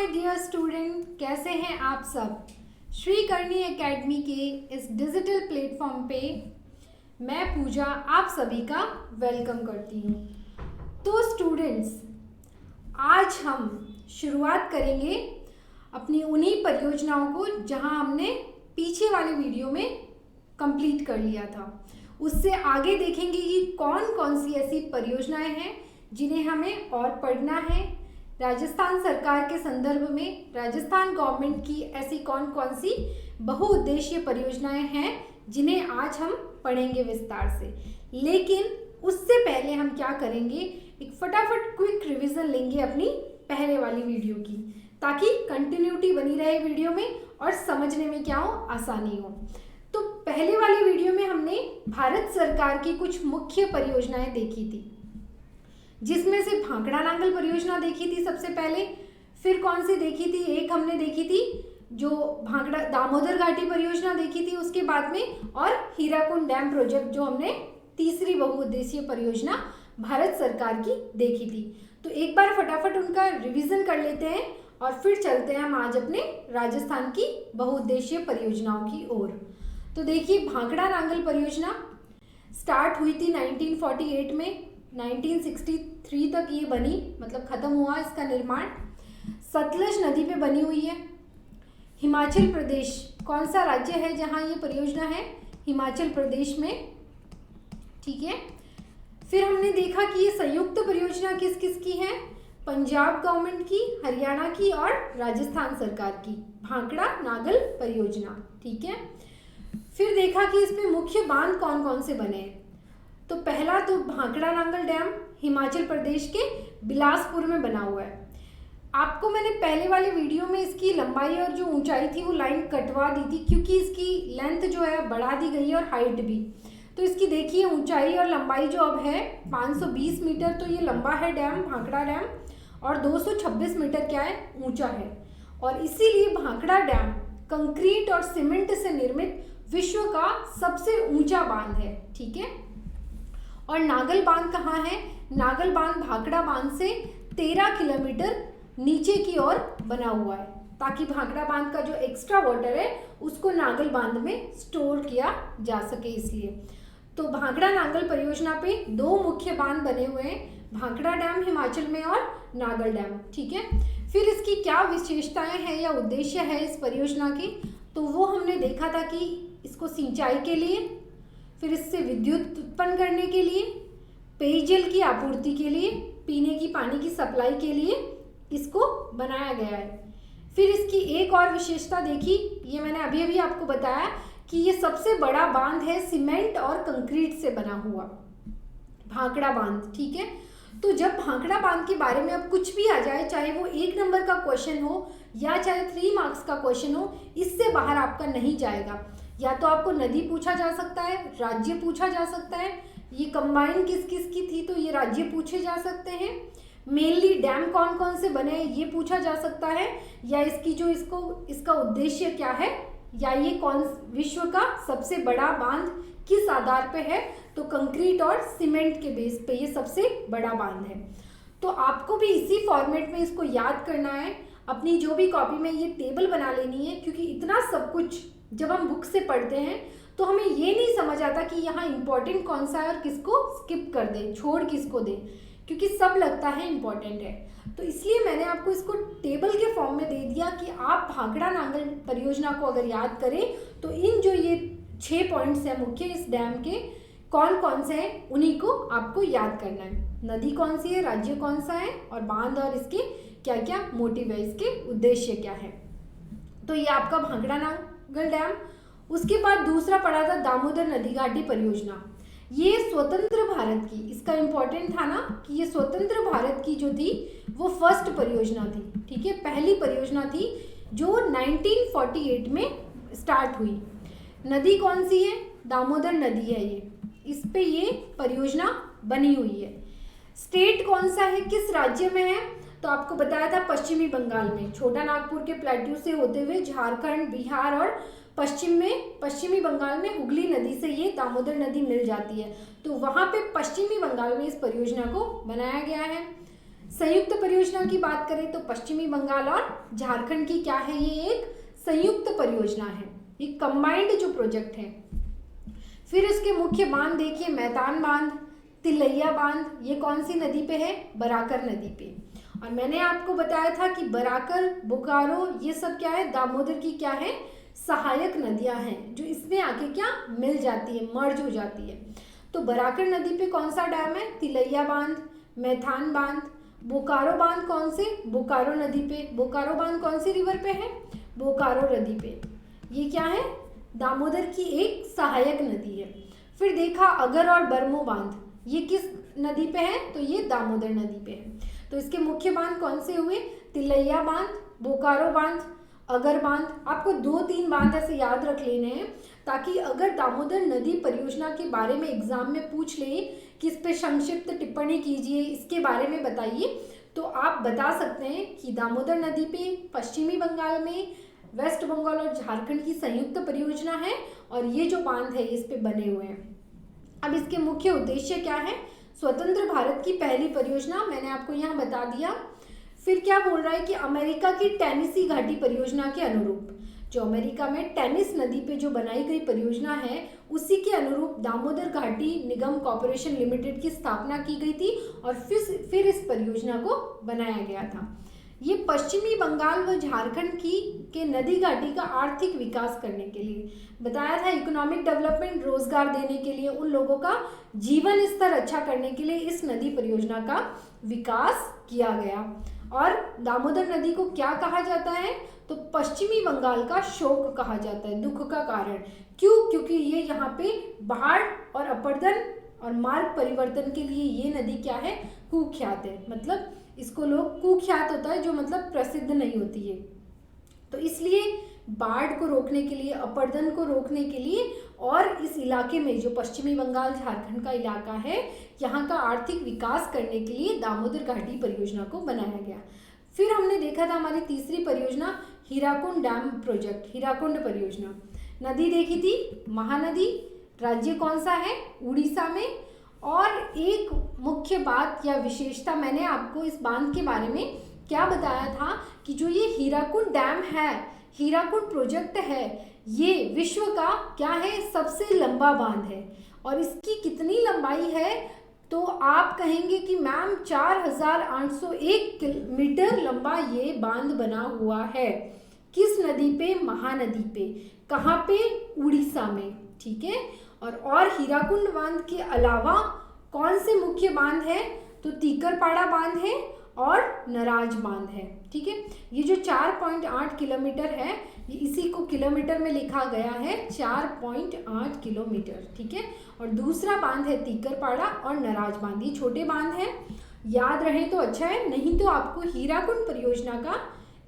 Dear student, कैसे हैं आप सब। श्री करणी एकेडमी के इस डिजिटल प्लेटफॉर्म पे मैं पूजा आप सभी का वेलकम करती हूँ। तो स्टूडेंट्स, आज हम शुरुआत करेंगे अपनी उन्हीं परियोजनाओं को जहाँ हमने पीछे वाले वीडियो में कंप्लीट कर लिया था। उससे आगे देखेंगे कि कौन कौन सी ऐसी परियोजनाएं हैं जिन्हें हमें और पढ़ना है। राजस्थान सरकार के संदर्भ में राजस्थान गवर्नमेंट की ऐसी कौन कौन सी बहुउद्देशीय परियोजनाएं हैं जिन्हें आज हम पढ़ेंगे विस्तार से। लेकिन उससे पहले हम क्या करेंगे, एक फटाफट क्विक रिवीजन लेंगे अपनी पहले वाली वीडियो की, ताकि कंटिन्यूटी बनी रहे वीडियो में और समझने में क्या हो, आसानी हो। तो पहले वाली वीडियो में हमने भारत सरकार की कुछ मुख्य परियोजनाएं देखी थी, जिसमें से भांकड़ा नांगल परियोजना देखी थी सबसे पहले। फिर कौन सी देखी थी, एक हमने देखी थी जो भांकड़ा दामोदर घाटी परियोजना देखी थी उसके बाद में, और हीराकुंड डैम प्रोजेक्ट जो हमने तीसरी बहुउद्देशीय परियोजना भारत सरकार की देखी थी। तो एक बार फटाफट उनका रिवीजन कर लेते हैं और फिर चलते हैं हम आज अपने राजस्थान की बहुउद्देशीय परियोजनाओं की ओर। तो देखिए, भांकड़ा नांगल परियोजना स्टार्ट हुई थी 1948 में। 1963 तक ये बनी, मतलब खत्म हुआ इसका निर्माण। सतलज नदी पे बनी हुई है। हिमाचल प्रदेश कौन सा राज्य है जहाँ ये परियोजना है, हिमाचल प्रदेश में, ठीक है। फिर हमने देखा कि ये संयुक्त परियोजना किस किस की है, पंजाब गवर्नमेंट की, हरियाणा की और राजस्थान सरकार की, भांकड़ा नांगल परियोजना, ठीक है। फिर देखा कि इसमें मुख्य बांध कौन कौन से बने हैं। तो पहला तो भांकड़ा नांगल डैम हिमाचल प्रदेश के बिलासपुर में बना हुआ है। आपको मैंने पहले वाले वीडियो में इसकी लंबाई और जो ऊंचाई थी वो लाइन कटवा दी थी, क्योंकि इसकी लेंथ जो है बढ़ा दी गई है और हाइट भी। तो इसकी देखिए ऊंचाई और लंबाई जो अब है 520 मीटर, तो ये लंबा है डैम, भांकड़ा डैम, और 226 मीटर क्या है, ऊंचा है। और इसीलिए भांकड़ा डैम कंक्रीट और सीमेंट से निर्मित विश्व का सबसे ऊंचा बांध है, ठीक है। और नागल बांध कहाँ है, नागल बांध भांकड़ा बांध से 13 किलोमीटर नीचे की ओर बना हुआ है, ताकि भांकड़ा बांध का जो एक्स्ट्रा वाटर है उसको नागल बांध में स्टोर किया जा सके, इसलिए। तो भांकड़ा नांगल परियोजना पे दो मुख्य बांध बने हुए हैं, भांकड़ा डैम हिमाचल में और नागल डैम, ठीक है। फिर इसकी क्या विशेषताएं हैं या उद्देश्य है इस परियोजना की, तो वो हमने देखा था कि इसको सिंचाई के लिए, फिर इससे विद्युत उत्पन्न करने के लिए, पेयजल की आपूर्ति के लिए, पीने की पानी की सप्लाई के लिए इसको बनाया गया है। फिर इसकी एक और विशेषता देखी, ये मैंने अभी अभी आपको बताया कि ये सबसे बड़ा बांध है सीमेंट और कंक्रीट से बना हुआ, भांकड़ा बांध, ठीक है। तो जब भांकड़ा बांध के बारे में अब कुछ भी आ जाए, चाहे वो 1 नंबर का क्वेश्चन हो या चाहे 3 मार्क्स का क्वेश्चन हो, इससे बाहर आपका नहीं जाएगा। या तो आपको नदी पूछा जा सकता है, राज्य पूछा जा सकता है, ये कंबाइन किस किस की थी तो ये राज्य पूछे जा सकते हैं, मेनली डैम कौन कौन से बने हैं ये पूछा जा सकता है, या इसकी जो इसका उद्देश्य क्या है, या ये कौन विश्व का सबसे बड़ा बांध किस आधार पे है, तो कंक्रीट और सीमेंट के बेस पे ये सबसे बड़ा बांध है। तो आपको भी इसी फॉर्मेट में इसको याद करना है, अपनी जो भी कॉपी में ये टेबल बना लेनी है, क्योंकि इतना सब कुछ जब हम बुक से पढ़ते हैं तो हमें ये नहीं समझ आता कि यहाँ इंपॉर्टेंट कौन सा है और किसको स्किप कर दें, छोड़ किसको दें, क्योंकि सब लगता है इंपॉर्टेंट है। तो इसलिए मैंने आपको इसको टेबल के फॉर्म में दे दिया कि आप भांकड़ा नांगल परियोजना को अगर याद करें तो इन जो ये 6 पॉइंट्स हैं मुख्य इस डैम के, कौन कौन से हैं उन्हीं को आपको याद करना है। नदी कौन सी है, राज्य कौन सा है, और बांध और इसके क्या क्या मोटिव है, इसके उद्देश्य क्या है। तो ये आपका भांकड़ा नांगल डैम। उसके बाद दूसरा पड़ा था दामोदर नदी घाटी परियोजना। ये स्वतंत्र भारत की, इसका इम्पोर्टेंट था ना कि ये स्वतंत्र भारत की जो थी वो फर्स्ट परियोजना थी, ठीक है, पहली परियोजना थी जो 1948 में स्टार्ट हुई। नदी कौन सी है, दामोदर नदी है ये, इस पे ये परियोजना बनी हुई है। स्टेट कौन सा है, किस राज्य में है, तो आपको बताया था पश्चिमी बंगाल में, छोटा नागपुर के प्लेट्यू से होते हुए झारखंड, बिहार और पश्चिमी बंगाल में हुगली नदी से ये दामोदर नदी मिल जाती है। तो वहाँ पे पश्चिमी बंगाल में इस परियोजना को बनाया गया है। संयुक्त परियोजना की बात करें तो पश्चिमी बंगाल और झारखंड की क्या है, ये एक संयुक्त परियोजना है, ये कंबाइंड जो प्रोजेक्ट है। फिर इसके मुख्य बांध देखिए, मैतान बांध, तिलैया बांध, ये कौन सी नदी पे है, बराकर नदी पे। और मैंने आपको बताया था कि बराकर, बोकारो, ये सब क्या है, दामोदर की क्या है, सहायक नदियां हैं जो इसमें आके क्या मिल जाती है, मर्ज हो जाती है। तो बराकर नदी पे कौन सा डैम है, तिलैया बांध, मैथान बांध। बोकारो बांध कौन से, बोकारो नदी पे। बोकारो बांध कौन सी रिवर पे है, बोकारो नदी पे। ये क्या है, दामोदर की एक सहायक नदी है। फिर देखा अगर और बरमो बांध, ये किस नदी पे है, तो ये दामोदर नदी पे है। तो इसके मुख्य बांध कौन से हुए, तिलैया बांध, बोकारो बांध, अगर बांध। आपको 2-3 बांध ऐसे याद रख लेने हैं ताकि अगर दामोदर नदी परियोजना के बारे में एग्जाम में पूछ ले कि इस पे संक्षिप्त टिप्पणी कीजिए, इसके बारे में बताइए, तो आप बता सकते हैं कि दामोदर नदी पे पश्चिमी बंगाल में वेस्ट बंगाल और झारखंड की संयुक्त परियोजना है और ये जो बांध है इस पे बने हुए हैं। अब इसके मुख्य उद्देश्य क्या है, स्वतंत्र भारत की पहली परियोजना, मैंने आपको यहाँ बता दिया। फिर क्या बोल रहा है कि अमेरिका की टेनेसी घाटी परियोजना के अनुरूप, जो अमेरिका में टेनिस नदी पे जो बनाई गई परियोजना है उसी के अनुरूप दामोदर घाटी निगम कॉर्पोरेशन लिमिटेड की स्थापना की गई थी और फिर इस परियोजना को बनाया गया था। ये पश्चिमी बंगाल व झारखंड के नदी घाटी का आर्थिक विकास करने के लिए बताया था, इकोनॉमिक डेवलपमेंट, रोजगार देने के लिए, उन लोगों का जीवन स्तर अच्छा करने के लिए इस नदी परियोजना का विकास किया गया। और दामोदर नदी को क्या कहा जाता है, तो पश्चिमी बंगाल का शोक कहा जाता है, दुख का कारण। क्यों, क्योंकि ये यहाँ पे बाढ़ और अपरदन और मार्ग परिवर्तन के लिए ये नदी क्या है, कुख्यात है। मतलब इसको लोग कुख्यात होता है जो मतलब प्रसिद्ध नहीं होती है। तो इसलिए बाढ़ को रोकने के लिए, अपरदन को रोकने के लिए और इस इलाके में जो पश्चिमी बंगाल झारखंड का इलाका है, यहाँ का आर्थिक विकास करने के लिए दामोदर घाटी परियोजना को बनाया गया। फिर हमने देखा था हमारी तीसरी परियोजना हीराकुंड डैम प्रोजेक्ट, हीराकुंड परियोजना। नदी देखी थी महानदी, राज्य कौन सा है, उड़ीसा में। और एक मुख्य बात या विशेषता मैंने आपको इस बांध के बारे में क्या बताया था कि जो ये हीराकुंड डैम है, हीराकुंड प्रोजेक्ट है, ये विश्व का क्या है, सबसे लंबा बांध है। और इसकी कितनी लंबाई है, तो आप कहेंगे कि मैम 4801 मीटर लंबा ये बांध बना हुआ है। किस नदी पे, महानदी पे। कहाँ पे, उड़ीसा में, ठीक है। और हीराकुंड बांध के अलावा कौन से मुख्य बांध है, तो तीकरपाड़ा बांध है और नराज बांध है, ठीक है। ये जो 4.8 किलोमीटर है, ये इसी को किलोमीटर में लिखा गया है, 4.8 किलोमीटर, ठीक है। और दूसरा बांध है तीकरपाड़ा और नराज बांध, ये छोटे बांध हैं, याद रहे तो अच्छा है, नहीं तो आपको हीराकुंड परियोजना का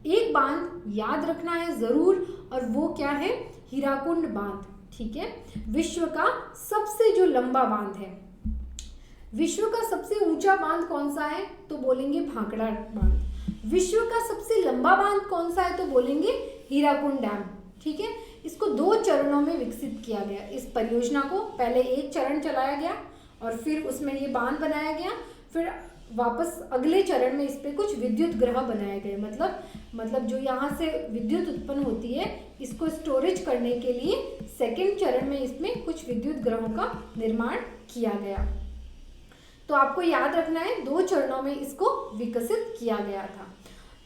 एक बांध याद रखना है ज़रूर, और वो क्या है, हीराकुंड बांध, ठीक है। विश्व का सबसे जो लंबा बांध है। विश्व का सबसे ऊंचा बांध कौन सा है, तो बोलेंगे भाखड़ा बांध। विश्व का सबसे लंबा बांध कौन सा है, तो बोलेंगे हीराकुंड डैम, ठीक है। इसको 2 चरणों में विकसित किया गया। इस परियोजना को पहले एक चरण चलाया गया और फिर उसमें ये बांध बनाया गया, फिर वापस अगले चरण में इस पे कुछ विद्युत ग्रह बनाए गए। मतलब जो यहाँ से विद्युत उत्पन्न होती है, इसको स्टोरेज करने के लिए सेकंड चरण में इसमें कुछ विद्युत ग्रहों का निर्माण किया गया। तो आपको याद रखना है 2 चरणों में इसको विकसित किया गया था।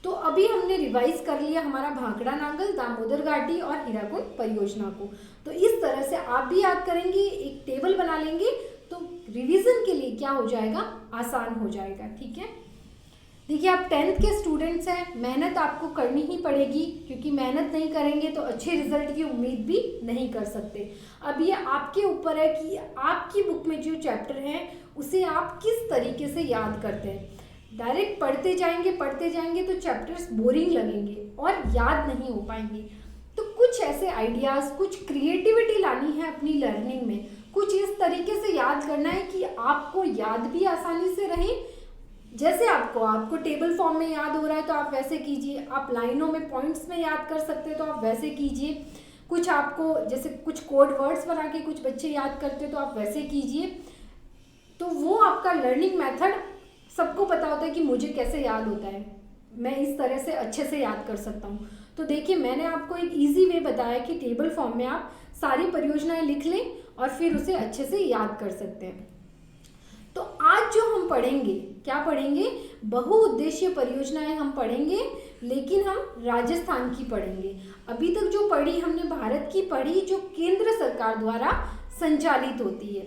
तो अभी हमने रिवाइज कर लिया हमारा भाखड़ा नांगल, दामोदर घाटी और हीराकुंड परियोजना को। तो इस तरह से आप भी याद करेंगे, एक टेबल बना लेंगे तो रिवीजन के लिए क्या हो जाएगा, आसान हो जाएगा, ठीक है। देखिए आप 10th के स्टूडेंट्स हैं, मेहनत आपको करनी ही पड़ेगी, क्योंकि मेहनत नहीं करेंगे तो अच्छे रिजल्ट की उम्मीद भी नहीं कर सकते। अब ये आपके ऊपर है कि आपकी बुक में जो चैप्टर हैं उसे आप किस तरीके से याद करते हैं। डायरेक्ट पढ़ते जाएंगे तो चैप्टर्स बोरिंग लगेंगे और याद नहीं हो पाएंगे। तो कुछ ऐसे आइडियाज़, कुछ क्रिएटिविटी लानी है अपनी लर्निंग में, कुछ इस तरीके से याद करना है कि आपको याद भी आसानी से रहे। जैसे आपको टेबल फॉर्म में याद हो रहा है तो आप वैसे कीजिए, आप लाइनों में पॉइंट्स में याद कर सकते हैं तो आप वैसे कीजिए, कुछ आपको जैसे कुछ कोड वर्ड्स बना के कुछ बच्चे याद करते तो आप वैसे कीजिए। तो वो आपका लर्निंग मेथड सबको पता होता है कि मुझे कैसे याद होता है, मैं इस तरह से अच्छे से याद कर सकता हूँ। तो देखिए मैंने आपको एक इजी वे बताया कि टेबल फॉर्म में आप सारी परियोजनाएं लिख लें और फिर उसे अच्छे से याद कर सकते हैं। तो आज जो हम पढ़ेंगे, क्या पढ़ेंगे, बहुउद्देशीय परियोजनाएं हम पढ़ेंगे, लेकिन हम राजस्थान की पढ़ेंगे। अभी तक जो पढ़ी हमने भारत की पढ़ी, जो केंद्र सरकार द्वारा संचालित होती है।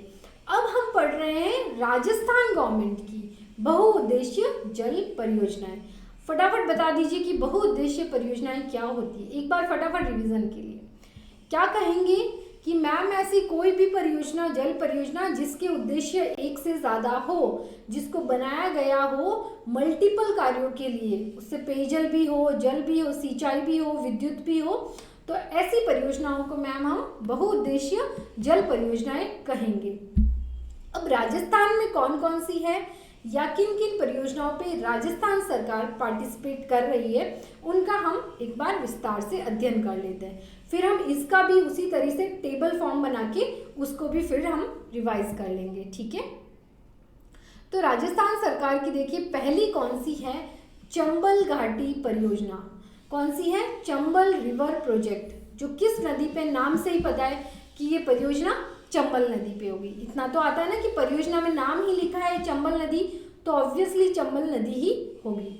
अब हम पढ़ रहे हैं राजस्थान गवर्नमेंट की बहुउद्देशीय जल परियोजनाएं। फटाफट बता दीजिए कि बहुउद्देशीय परियोजनाएं क्या होती है, एक बार फटाफट रिवीजन के लिए। क्या कहेंगे कि मैम ऐसी कोई भी परियोजना, जल परियोजना जिसके उद्देश्य एक से ज़्यादा हो, जिसको बनाया गया हो मल्टीपल कार्यों के लिए, उससे पेयजल भी हो, जल भी हो, सिंचाई भी हो, विद्युत भी हो, तो ऐसी परियोजनाओं को मैम हम बहुउद्देशीय जल परियोजनाएं कहेंगे। अब राजस्थान में कौन कौन सी है या किन किन परियोजनाओं पे राजस्थान सरकार पार्टिसिपेट कर रही है, उनका हम एक बार विस्तार से अध्ययन कर लेते हैं। फिर हम इसका भी उसी तरह से टेबल फॉर्म बना के उसको भी फिर हम रिवाइज कर लेंगे, ठीक है। तो राजस्थान सरकार की देखिए पहली कौन सी है, चंबल घाटी परियोजना। कौन सी है, चंबल रिवर प्रोजेक्ट, जो किस नदी पे, नाम से ही पता है कि ये परियोजना चंबल नदी पे होगी। इतना तो आता है ना कि परियोजना में नाम ही लिखा है चंबल नदी, तो ऑब्वियसली चंबल नदी ही होगी।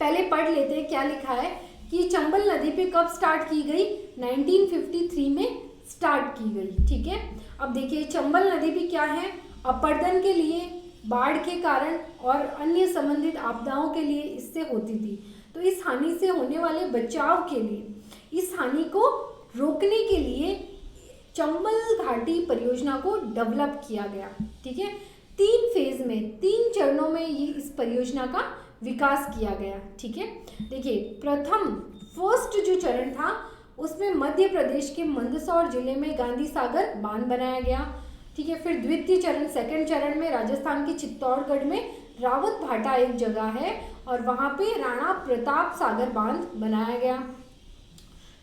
पहले पढ़ लेते हैं क्या लिखा है कि चंबल नदी पे कब स्टार्ट की गई, 1953 में स्टार्ट की गई, ठीक है। अब देखिए चंबल नदी भी क्या है, अपर्दन के लिए, बाढ़ के कारण और अन्य संबंधित आपदाओं के लिए इससे होती थी। तो इस हानि से होने वाले बचाव के लिए, इस हानि को रोकने के लिए चंबल घाटी परियोजना को डेवलप किया गया, ठीक है। 3 फेज में, 3 चरणों में ये इस परियोजना का विकास किया गया, ठीक है। देखिए फर्स्ट जो चरण था उसमें मध्य प्रदेश के मंदसौर जिले में गांधी सागर बांध बनाया गया, ठीक है। फिर द्वितीय चरण, सेकंड चरण में राजस्थान के चित्तौड़गढ़ में रावत भाटा एक जगह है और वहाँ पे राणा प्रताप सागर बांध बनाया गया।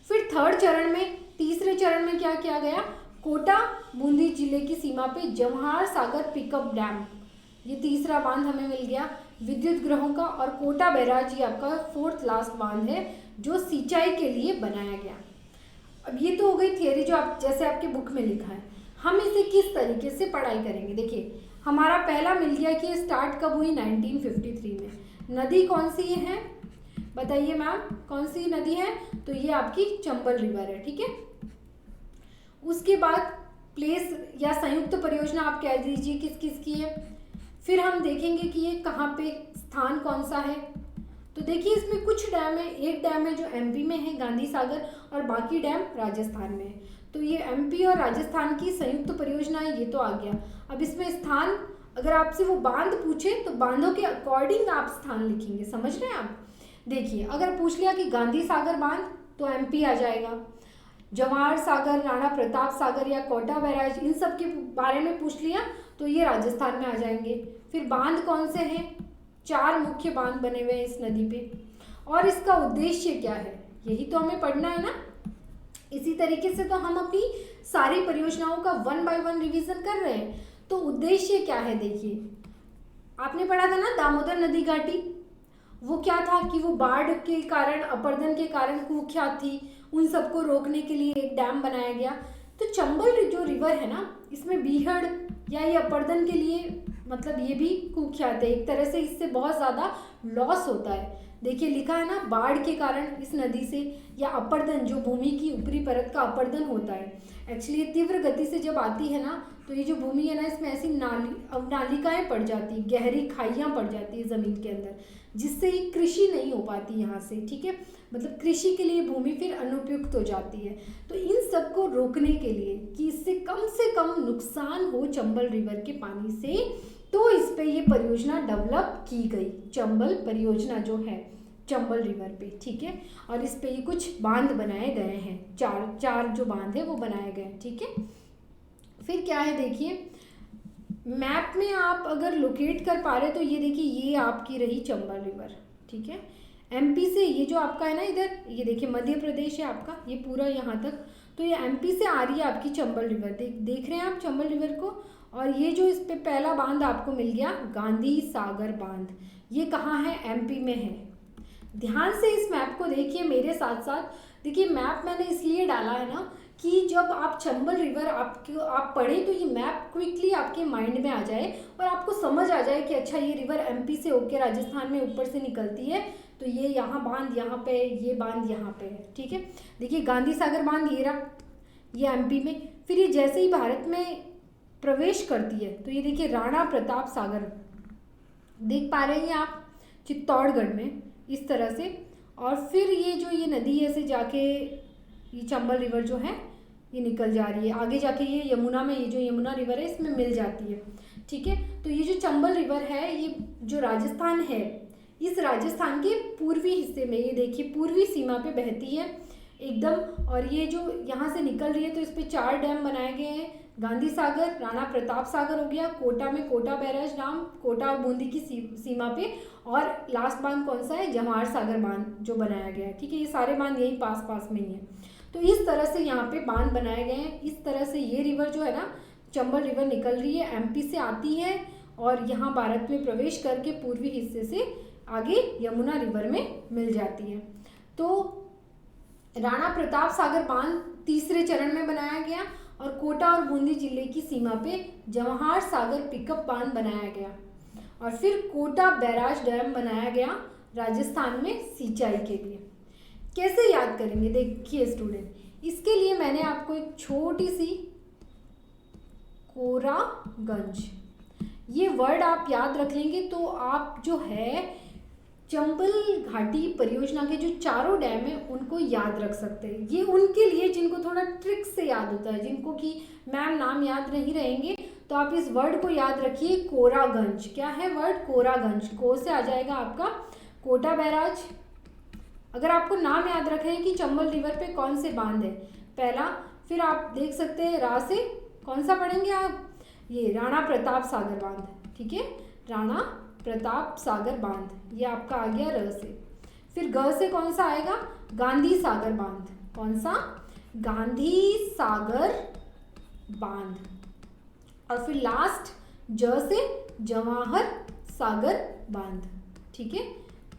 फिर थर्ड चरण में, तीसरे चरण में क्या किया गया, कोटा बूंदी जिले की सीमा पे जवाहर सागर पिकअप डैम, ये तीसरा बांध हमें मिल गया विद्युत ग्रहों का। और कोटा बैराज ये आपका फोर्थ लास्ट बांध है जो सिंचाई के लिए बनाया गया। अब ये तो हो गई थियरी जो आप जैसे आपके बुक में लिखा है। हम इसे किस तरीके से पढ़ाई करेंगे, देखिए हमारा पहला मिल गया कि स्टार्ट कब हुई, 1953 में। नदी कौन सी है, बताइए मैम कौन सी नदी है, तो ये आपकी चंबल रिवर है, ठीक है। उसके बाद प्लेस या संयुक्त परियोजना आप कह दीजिए किस किस की है। फिर हम देखेंगे कि ये कहाँ पे, स्थान कौन सा है। तो देखिए इसमें कुछ डैम है, एक डैम है जो एमपी में है गांधी सागर, और बाकी डैम राजस्थान में है। तो ये एमपी और राजस्थान की संयुक्त परियोजना है, ये तो आ गया। अब इसमें स्थान, अगर आपसे वो बांध पूछे तो बांधों के अकॉर्डिंग आप स्थान लिखेंगे, समझ रहे हैं आप। देखिए अगर पूछ लिया कि गांधी सागर बांध तो एमपी आ जाएगा, जवाहर सागर, राणा प्रताप सागर या कोटा बैराज, इन सब के बारे में पूछ लिया तो ये राजस्थान में आ जाएंगे। फिर बांध कौन से हैं, 4 मुख्य बांध बने हुए हैं इस नदी पे, और इसका उद्देश्य क्या है, यही तो हमें पढ़ना है ना। इसी तरीके से तो हम अपनी सारी परियोजनाओं का 1 बाय 1 रिवीजन कर रहे हैं। तो उद्देश्य क्या है, देखिए आपने पढ़ा था ना दामोदर नदी घाटी, वो क्या था कि वो बाढ़ के कारण, अपर्दन के कारण कुख्यात थी, उन सबको रोकने के लिए एक डैम बनाया गया। तो चंबल जो रिवर है ना, इसमें बीहड़ या ये अपर्दन के लिए मतलब ये भी कुख्यात है, एक तरह से इससे बहुत ज़्यादा लॉस होता है। देखिए लिखा है ना, बाढ़ के कारण इस नदी से, या अपर्दन जो भूमि की ऊपरी परत का अपर्दन होता है, एक्चुअली तीव्र गति से जब आती है ना, तो ये जो भूमि है ना, इसमें ऐसी नालिकाएं पड़ जाती, गहरी खाइयाँ पड़ जाती है ज़मीन के अंदर, जिससे ये कृषि नहीं हो पाती यहाँ से, ठीक है। मतलब कृषि के लिए भूमि फिर अनुपयुक्त हो जाती है। तो इन सब को रोकने के लिए कि इससे कम नुकसान हो चंबल रिवर के पानी से, तो इस पे ये परियोजना डेवलप की गई, चंबल परियोजना जो है चंबल रिवर पे, ठीक है। और इस पे ये कुछ बांध बनाए गए हैं, चार जो बांध है वो बनाए गए हैं, ठीक है। फिर क्या है, देखिए मैप में आप अगर लोकेट कर पा रहे तो ये देखिए, ये आपकी रही चंबल रिवर, ठीक है। एमपी से ये जो आपका है ना इधर, ये देखिए मध्य प्रदेश है आपका, ये पूरा यहाँ तक, तो ये एमपी से आ रही है आपकी चंबल रिवर, देख रहे हैं आप चंबल रिवर को। और ये जो इस पे पहला बांध आपको मिल गया गांधी सागर बांध, ये कहाँ है? एमपी में है। ध्यान से इस मैप को देखिए मेरे साथ साथ। देखिए मैप मैंने इसलिए डाला है ना कि जब आप चंबल रिवर आप पढ़ें तो ये मैप क्विकली आपके माइंड में आ जाए और आपको समझ आ जाए कि अच्छा ये रिवर एमपी से होकर राजस्थान में ऊपर से निकलती है, तो ये यहाँ बांध यहाँ पे, ये बांध यहाँ पे है। ठीक है, देखिए गांधी सागर बांध ये रहा, ये एमपी में। फिर ये जैसे ही भारत में प्रवेश करती है तो ये देखिए राणा प्रताप सागर देख पा रहे हैं आप चित्तौड़गढ़ में इस तरह से। और फिर ये जो ये नदी है से जाके ये चंबल रिवर जो है ये निकल जा रही है, आगे जाके ये यमुना में, ये जो यमुना रिवर है इसमें मिल जाती है। ठीक है, तो ये जो चंबल रिवर है ये जो राजस्थान है, इस राजस्थान के पूर्वी हिस्से में, ये देखिए पूर्वी सीमा पे बहती है एकदम। और ये जो यहाँ से निकल रही है तो इस पर 4 डैम बनाए गए हैं, गांधी सागर, राणा प्रताप सागर हो गया, कोटा में कोटा बैराज डैम, कोटा और बूंदी की सीमा पे, और लास्ट बांध कौन सा है? जवाहर सागर बांध जो बनाया गया है। ठीक है, ये सारे बांध यही पास पास में ही है। तो इस तरह से यहाँ पे बांध बनाए गए हैं। इस तरह से ये रिवर जो है ना, चंबल रिवर निकल रही है, एमपी से आती है और यहाँ भारत में प्रवेश करके पूर्वी हिस्से से आगे यमुना रिवर में मिल जाती है। तो राणा प्रताप सागर बांध तीसरे चरण में बनाया गया और कोटा और बूंदी जिले की सीमा पे जवाहर सागर पिकअप बांध बनाया गया और फिर कोटा बैराज डैम बनाया गया राजस्थान में सिंचाई के लिए। कैसे याद करेंगे? देखिए स्टूडेंट, इसके लिए मैंने आपको एक छोटी सी कोरागंज ये वर्ड आप याद रख लेंगे तो आप जो है चंबल घाटी परियोजना के जो चारों डैम है उनको याद रख सकते हैं। ये उनके लिए जिनको थोड़ा ट्रिक से याद होता है, जिनको कि मैम नाम याद नहीं रहेंगे, तो आप इस वर्ड को याद रखिए, कोरागंज। क्या है वर्ड? कोरागंज। को से आ जाएगा आपका कोटा बैराज। अगर आपको नाम याद रखें कि चंबल रिवर पे कौन से बांध है पहला, फिर आप देख सकते हैं रा से कौन सा पढ़ेंगे आप? ये राणा प्रताप सागर बांध। ठीक है, राणा प्रताप सागर बांध, ये आपका आ गया र से। फिर ग से कौन सा आएगा? गांधी सागर बांध। कौन सा? गांधी सागर बांध। और फिर लास्ट ज से जवाहर सागर बांध। ठीक है,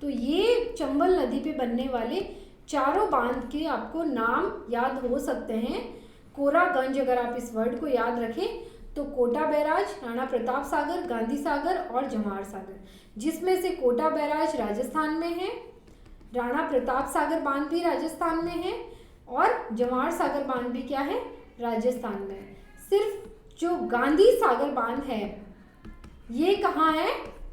तो ये चंबल नदी पे बनने वाले चारों बांध के आपको नाम याद हो सकते हैं। कोरागंज अगर आप इस वर्ड को याद रखें तो कोटा बैराज, राणा प्रताप सागर, गांधी सागर और जवाहर सागर, जिसमें से कोटा बैराज राजस्थान में है, राणा प्रताप सागर बांध भी राजस्थान में है और जवाहर सागर बांध भी क्या है? राजस्थान में है। सिर्फ जो गांधी सागर बांध है ये कहाँ है?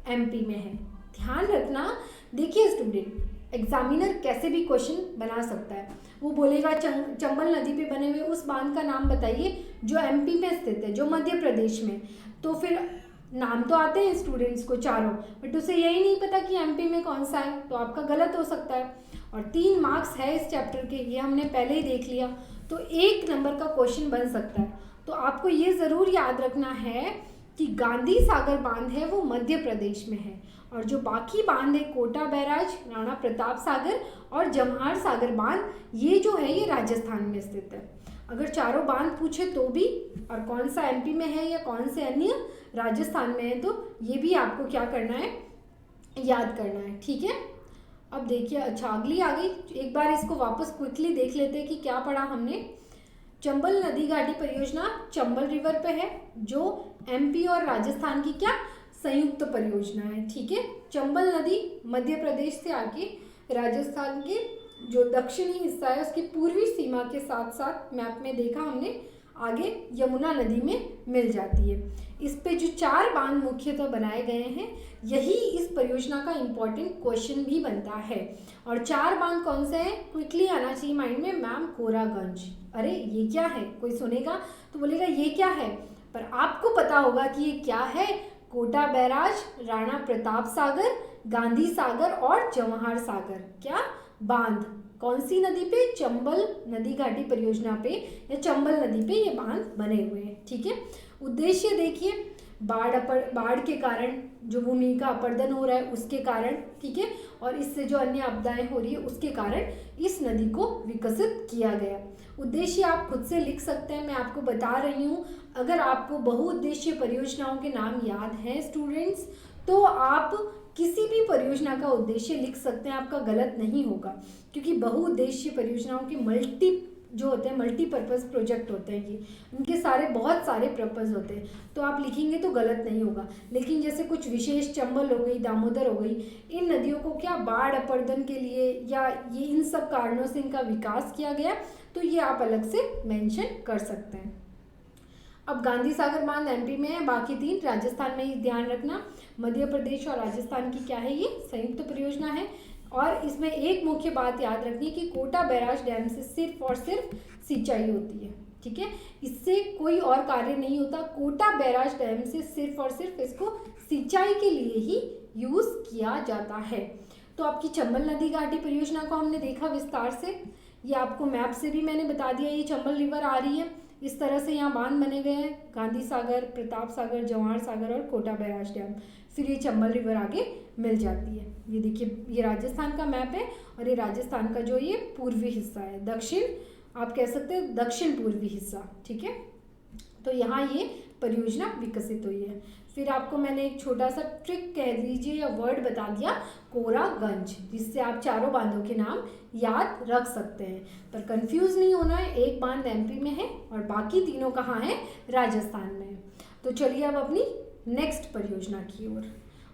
एमपी में है। ध्यान रखना। देखिए स्टूडेंट, एग्जामिनर कैसे भी क्वेश्चन बना सकता है। वो बोलेगा चंबल नदी पे बने हुए उस बांध का नाम बताइए जो एमपी में स्थित है, जो मध्य प्रदेश में। तो फिर नाम तो आते हैं स्टूडेंट्स को चारों, बट उसे यही नहीं पता कि एमपी में कौन सा है, तो आपका गलत हो सकता है। और 3 मार्क्स है इस चैप्टर के, ये हमने पहले ही देख लिया, तो 1 नंबर का क्वेश्चन बन सकता है। तो आपको ये ज़रूर याद रखना है कि गांधी सागर बांध है वो मध्य प्रदेश में है और जो बाकी बांध है कोटा बैराज, राणा प्रताप सागर और जवाहर सागर बांध, ये जो है ये राजस्थान में स्थित है। अगर चारों बांध पूछे तो भी, और कौन सा एमपी में है या कौन से अन्य राजस्थान में है, तो ये भी आपको क्या करना है? याद करना है। ठीक है, अब देखिए, अच्छा अगली आ गई, एक बार इसको वापस क्विकली देख लेते हैं कि क्या पढ़ा हमने। चंबल नदी घाटी परियोजना चंबल रिवर पे है, जो एमपी और राजस्थान की क्या संयुक्त परियोजना है। ठीक है, चंबल नदी मध्य प्रदेश से आके राजस्थान के जो दक्षिणी हिस्सा है उसकी पूर्वी सीमा के साथ साथ मैप में देखा हमने आगे यमुना नदी में मिल जाती है। इस पे जो 4 बांध मुख्यतः बनाए गए हैं, यही इस परियोजना का इम्पोर्टेंट क्वेश्चन भी बनता है। और 4 बांध कौन से हैं? क्विकली आना चाहिए माइंड में, मैम कोरागंज। अरे ये क्या है? कोई सुनेगा तो बोलेगा ये क्या है, पर आपको पता होगा कि ये क्या है। कोटा बैराज, राणा प्रताप सागर, गांधी सागर और जवाहर सागर क्या बांध, कौन सी नदी पे? चंबल नदी घाटी परियोजना पे या चंबल नदी पे ये बांध बने हुए हैं। ठीक है, उद्देश्य देखिए, बाढ़ के कारण जो भूमि का अपरदन हो रहा है उसके कारण, ठीक है, और इससे जो अन्य आपदाएं हो रही है उसके कारण इस नदी को विकसित किया गया। उद्देश्य आप खुद से लिख सकते हैं, मैं आपको बता रही हूँ। अगर आपको बहुउद्देशीय परियोजनाओं के नाम याद हैं स्टूडेंट्स, तो आप किसी भी परियोजना का उद्देश्य लिख सकते हैं, आपका गलत नहीं होगा, क्योंकि बहुउद्देशीय परियोजनाओं के मल्टीपर्पज़ प्रोजेक्ट होते हैं, ये उनके बहुत सारे पर्पज़ होते हैं, तो आप लिखेंगे तो गलत नहीं होगा। लेकिन जैसे कुछ विशेष, चंबल हो गई, दामोदर हो गई, इन नदियों को क्या बाढ़ अपरदन के लिए या ये इन सब कारणों से इनका विकास किया गया, तो ये आप अलग से मेंशन कर सकते हैं। अब गांधी सागर बांध एमपी में है, बाकी 3 राजस्थान में ही, ध्यान रखना। मध्य प्रदेश और राजस्थान की क्या है, ये संयुक्त परियोजना है। और इसमें एक मुख्य बात याद रखनी कि कोटा बैराज डैम से सिर्फ और सिर्फ सिंचाई होती है, ठीक है, इससे कोई और कार्य नहीं होता। कोटा बैराज डैम से सिर्फ और सिर्फ इसको सिंचाई के लिए ही यूज़ किया जाता है। तो आपकी चंबल नदी घाटी परियोजना को हमने देखा विस्तार से, ये आपको मैप से भी मैंने बता दिया, ये चंबल रिवर आ रही है, इस तरह से यहाँ बांध बने गए हैं, गांधी सागर, प्रताप सागर, जवाहर सागर और कोटा बैराज डैम, फिर ये चंबल रिवर आगे मिल जाती है। ये देखिए, ये राजस्थान का मैप है और ये राजस्थान का जो ये पूर्वी हिस्सा है, दक्षिण, आप कह सकते हैं दक्षिण पूर्वी हिस्सा, ठीक है। तो यहाँ ये परियोजना विकसित हुई है। फिर आपको मैंने एक छोटा सा ट्रिक कह लीजिए या वर्ड बता दिया, कोरागंज, जिससे आप चारों बांधों के नाम याद रख सकते हैं। पर कंफ्यूज नहीं होना है, एक बांध एमपी में है और बाकी तीनों कहाँ हैं, राजस्थान में है। तो चलिए अब अपनी नेक्स्ट परियोजना की ओर,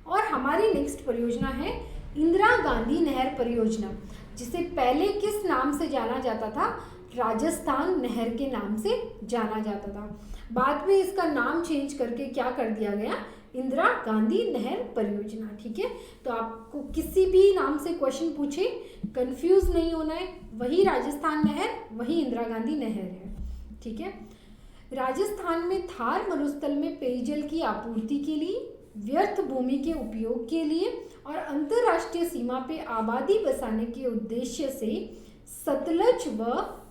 और हमारी नेक्स्ट परियोजना है इंदिरा गांधी नहर परियोजना, जिसे पहले किस नाम से जाना जाता था, राजस्थान नहर के नाम से जाना जाता था। बाद में इसका नाम चेंज करके क्या कर दिया गया, इंदिरा गांधी नहर परियोजना, ठीक है। तो आपको किसी भी नाम से क्वेश्चन पूछे, कंफ्यूज नहीं होना है, वही राजस्थान नहर, वही इंदिरा गांधी नहर है, ठीक है। राजस्थान में थार मरुस्थल में पेयजल की आपूर्ति के लिए, व्यर्थ भूमि के उपयोग के लिए और अंतर्राष्ट्रीय सीमा पे आबादी बसाने के उद्देश्य से सतलज व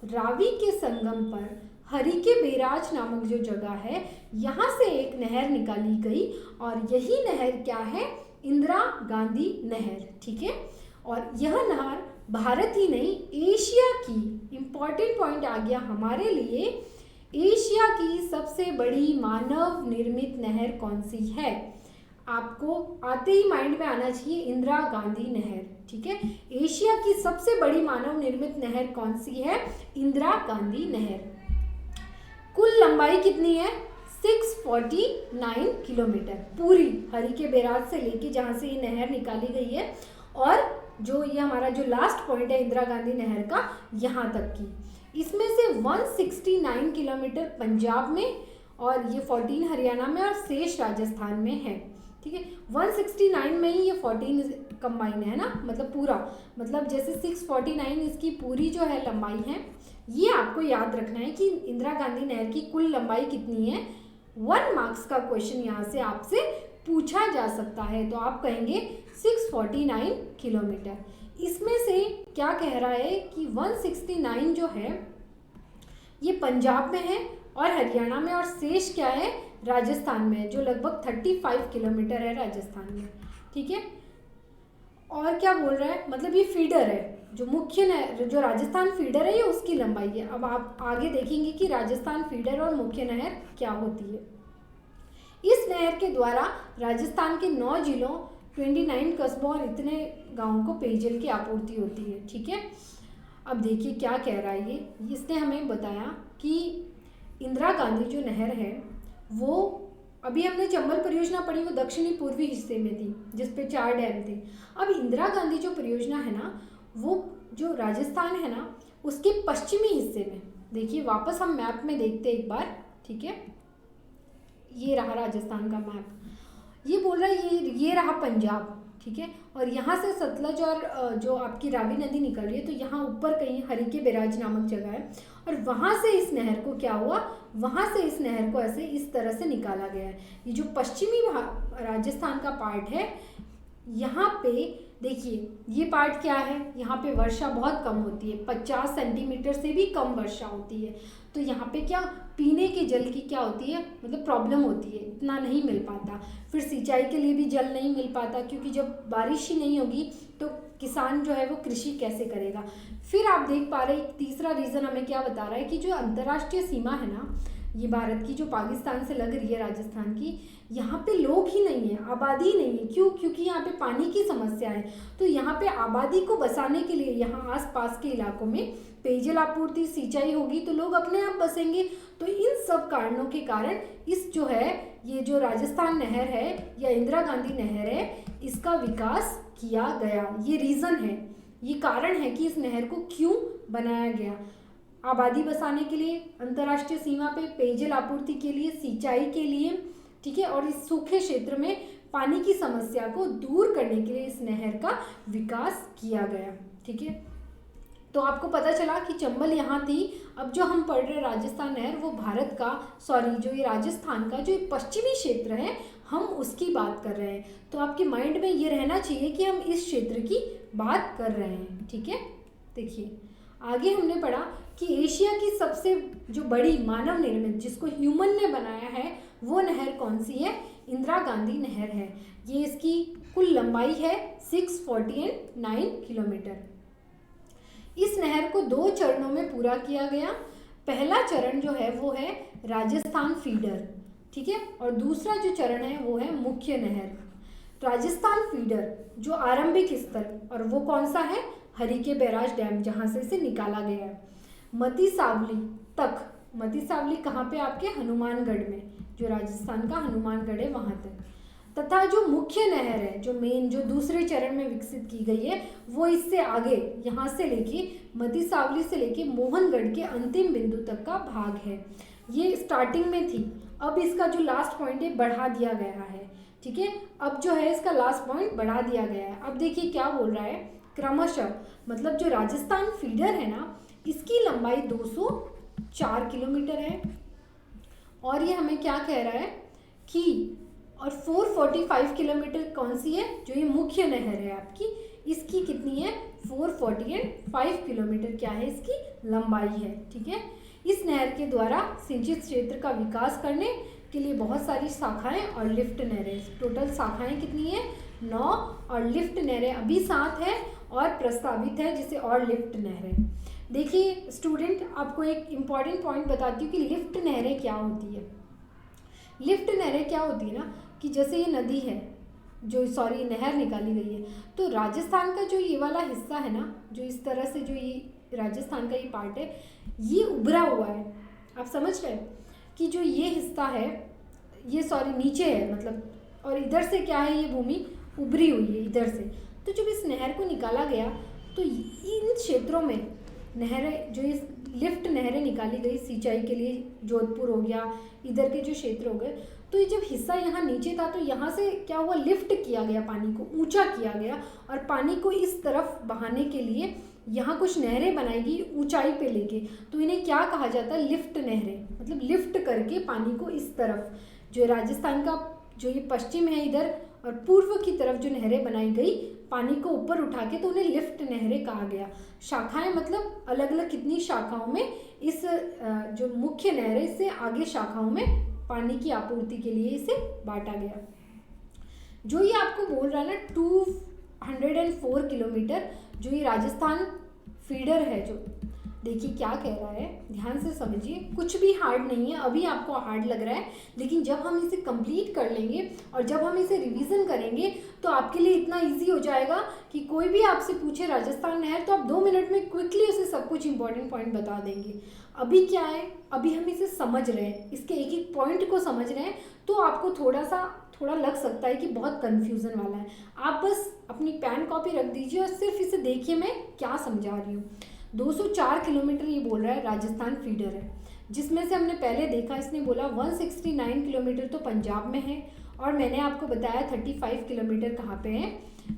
रावी के संगम पर हरिके बैराज नामक जो जगह है, यहाँ से एक नहर निकाली गई और यही नहर क्या है, इंदिरा गांधी नहर, ठीक है। और यह नहर भारत ही नहीं, एशिया की, इंपॉर्टेंट पॉइंट आ गया हमारे लिए, एशिया की सबसे बड़ी मानव निर्मित नहर कौन सी है, आपको आते ही माइंड में आना चाहिए इंदिरा गांधी नहर, ठीक है। एशिया की सबसे बड़ी मानव निर्मित नहर कौन सी है, इंदिरा गांधी नहर। कुल लंबाई कितनी है, 649 किलोमीटर, पूरी हरिके बैराज से लेके जहाँ से ये नहर निकाली गई है, और जो ये हमारा जो लास्ट पॉइंट है इंदिरा गांधी नहर का, यहाँ तक की। इसमें से 169 किलोमीटर पंजाब में और ये 14 हरियाणा में और शेष राजस्थान में है, ठीक है। 169 में ही ये 14 कंबाइन है ना, मतलब पूरा, मतलब जैसे 649 इसकी पूरी जो है लंबाई है, ये आपको याद रखना है कि इंदिरा गांधी नहर की कुल लंबाई कितनी है। 1 मार्क्स का क्वेश्चन यहाँ से आपसे पूछा जा सकता है, तो आप कहेंगे 649 किलोमीटर। इसमें से क्या कह रहा है कि 169 जो है ये पंजाब में है और हरियाणा में, और शेष क्या है, राजस्थान में, जो लगभग 35 किलोमीटर है राजस्थान में, ठीक है। और क्या बोल रहा है, मतलब ये फीडर है, जो मुख्य नहर, जो राजस्थान फीडर है, ये उसकी लंबाई है। अब आप आगे देखेंगे कि राजस्थान फीडर और मुख्य नहर क्या होती है। इस नहर के द्वारा राजस्थान के 9 जिलों, 29 कस्बों और इतने गाँवों को पेयजल की आपूर्ति होती है, ठीक है। अब देखिए क्या कह रहा है ये, इसने हमें बताया कि इंदिरा गांधी जो नहर है, वो अभी हमने चंबल परियोजना पढ़ी, वो दक्षिणी पूर्वी हिस्से में थी, जिसपे 4 डैम थे। अब इंदिरा गांधी जो परियोजना है ना, वो जो राजस्थान है ना, उसके पश्चिमी हिस्से में, देखिए वापस हम मैप में देखते हैं एक बार, ठीक है। ये रहा राजस्थान का मैप, ये बोल रहा है ये रहा पंजाब, ठीक है। और यहाँ से सतलज और जो आपकी रावी नदी निकल रही है, तो यहाँ ऊपर कहीं हरिके बैराज नामक जगह है, और वहाँ से इस नहर को क्या हुआ, वहाँ से इस नहर को ऐसे इस तरह से निकाला गया है। ये जो पश्चिमी राजस्थान का पार्ट है, यहाँ पे देखिए ये पार्ट क्या है, यहाँ पे वर्षा बहुत कम होती है, 50 सेंटीमीटर से भी कम वर्षा होती है। तो यहाँ पे क्या पीने के जल की क्या होती है, मतलब प्रॉब्लम होती है, इतना नहीं मिल पाता। फिर सिंचाई के लिए भी जल नहीं मिल पाता, क्योंकि जब बारिश ही नहीं होगी तो किसान जो है वो कृषि कैसे करेगा। फिर आप देख पा रहे हैं तीसरा रीज़न हमें क्या बता रहा है कि जो अंतर्राष्ट्रीय सीमा है ना, ये भारत की जो पाकिस्तान से लग रही है, राजस्थान की, यहाँ पे लोग ही नहीं है, आबादी ही नहीं है। क्यों? क्योंकि यहाँ पे पानी की समस्या है। तो यहाँ पे आबादी को बसाने के लिए यहाँ आसपास के इलाकों में पेयजल आपूर्ति, सिंचाई होगी तो लोग अपने आप बसेंगे। तो इन सब कारणों के कारण इस जो है ये जो राजस्थान नहर है या इंदिरा गांधी नहर है, इसका विकास किया गया। ये रीज़न है, ये कारण है कि इस नहर को क्यों बनाया गया। आबादी बसाने के लिए, अंतर्राष्ट्रीय सीमा पे पेयजल आपूर्ति के लिए, सिंचाई के लिए, ठीक है, और इस सूखे क्षेत्र में पानी की समस्या को दूर करने के लिए इस नहर का विकास किया गया। ठीक है, तो आपको पता चला कि चंबल यहाँ थी। अब जो हम पढ़ रहे राजस्थान नहर, वो भारत का जो ये राजस्थान का जो पश्चिमी क्षेत्र है, हम उसकी बात कर रहे हैं। तो आपके माइंड में ये रहना चाहिए कि हम इस क्षेत्र की बात कर रहे हैं। ठीक है, देखिए आगे हमने पढ़ा कि एशिया की सबसे जो बड़ी मानव निर्मित, जिसको ह्यूमन ने बनाया है, वो नहर कौन सी है? इंदिरा गांधी नहर है। ये इसकी कुल लंबाई है 649 किलोमीटर। इस नहर को 2 चरणों में पूरा किया गया। पहला चरण जो है वो है राजस्थान फीडर, ठीक है, और दूसरा जो चरण है वो है मुख्य नहर। राजस्थान फीडर जो आरंभिक स्तर, और वो कौन सा है? हरिके बैराज डैम, जहाँ से इसे निकाला गया है। मती सावली तक, मती सावली कहाँ पे? आपके हनुमानगढ़ में, जो राजस्थान का हनुमानगढ़ है वहाँ तक। तथा जो मुख्य नहर है, जो मेन, जो दूसरे चरण में विकसित की गई है, वो इससे आगे, यहाँ से लेके मती सावली से लेके मोहनगढ़ के अंतिम बिंदु तक का भाग है। ये स्टार्टिंग में थी, अब इसका जो लास्ट पॉइंट है बढ़ा दिया गया है। ठीक है, अब जो है इसका लास्ट पॉइंट बढ़ा दिया गया है। अब देखिए क्या बोल रहा है, क्रमशः, मतलब जो राजस्थान फीडर है ना, इसकी लंबाई 204 किलोमीटर है, और ये हमें क्या कह रहा है कि, और 445 किलोमीटर कौन सी है? जो ये मुख्य नहर है आपकी, इसकी कितनी है? 445 किलोमीटर क्या है? इसकी लंबाई है। ठीक है, इस नहर के द्वारा सिंचित क्षेत्र का विकास करने के लिए बहुत सारी शाखाएं और लिफ्ट नहरें, टोटल शाखाएं कितनी है? 9, और लिफ्ट नहरें अभी 7 है, और प्रस्तावित है जिसे और लिफ्ट नहरें। देखिए स्टूडेंट, आपको एक इम्पॉर्टेंट पॉइंट बताती हूँ कि लिफ्ट नहरें क्या होती है। लिफ्ट नहरें क्या होती है ना, कि जैसे ये नदी है, जो नहर निकाली गई है, तो राजस्थान का जो ये वाला हिस्सा है ना, जो इस तरह से जो ये राजस्थान का ये पार्ट है, ये उभरा हुआ है। आप समझ रहे हैं कि जो ये हिस्सा है, ये नीचे है मतलब, और इधर से क्या है, ये भूमि उभरी हुई है इधर से। तो जब इस नहर को निकाला गया तो इन क्षेत्रों में नहरें, जो इस लिफ्ट नहरें निकाली गई सिंचाई के लिए, जोधपुर हो गया, इधर के जो क्षेत्र हो गए, तो ये जब हिस्सा यहाँ नीचे था तो यहाँ से क्या हुआ, लिफ्ट किया गया, पानी को ऊंचा किया गया, और पानी को इस तरफ बहाने के लिए यहाँ कुछ नहरें बनाएगी ऊंचाई पे लेके। तो इन्हें क्या कहा जाता है? लिफ्ट नहरें, मतलब लिफ्ट करके पानी को इस तरफ, जो राजस्थान का जो ये पश्चिम है इधर, और पूर्व की तरफ जो नहरें बनाई गई पानी को ऊपर उठा के, तो उन्हें लिफ्ट नहरें कहा गया। शाखाएं मतलब अलग अलग कितनी शाखाओं में इस जो मुख्य नहर है, इससे आगे शाखाओं में पानी की आपूर्ति के लिए इसे बांटा गया। जो ये आपको बोल रहा है ना 204 किलोमीटर, जो ये राजस्थान फीडर है, जो देखिए क्या कह रहा है, ध्यान से समझिए, कुछ भी हार्ड नहीं है। अभी आपको हार्ड लग रहा है, लेकिन जब हम इसे कंप्लीट कर लेंगे और जब हम इसे रिवीजन करेंगे तो आपके लिए इतना इजी हो जाएगा कि कोई भी आपसे पूछे राजस्थान नहर, तो आप 2 मिनट में क्विकली उसे सब कुछ इंपॉर्टेंट पॉइंट बता देंगे। अभी क्या है, अभी हम इसे समझ रहे हैं, इसके एक एक पॉइंट को समझ रहे हैं, तो आपको थोड़ा लग सकता है कि बहुत कन्फ्यूज़न वाला है। आप बस अपनी पेन कॉपी रख दीजिए और सिर्फ इसे देखिए मैं क्या समझा रही हूँ। 204 किलोमीटर ये बोल रहा है राजस्थान फीडर है, जिसमें से हमने पहले देखा, इसने बोला 169 किलोमीटर तो पंजाब में है, और मैंने आपको बताया 35 किलोमीटर कहाँ पे है,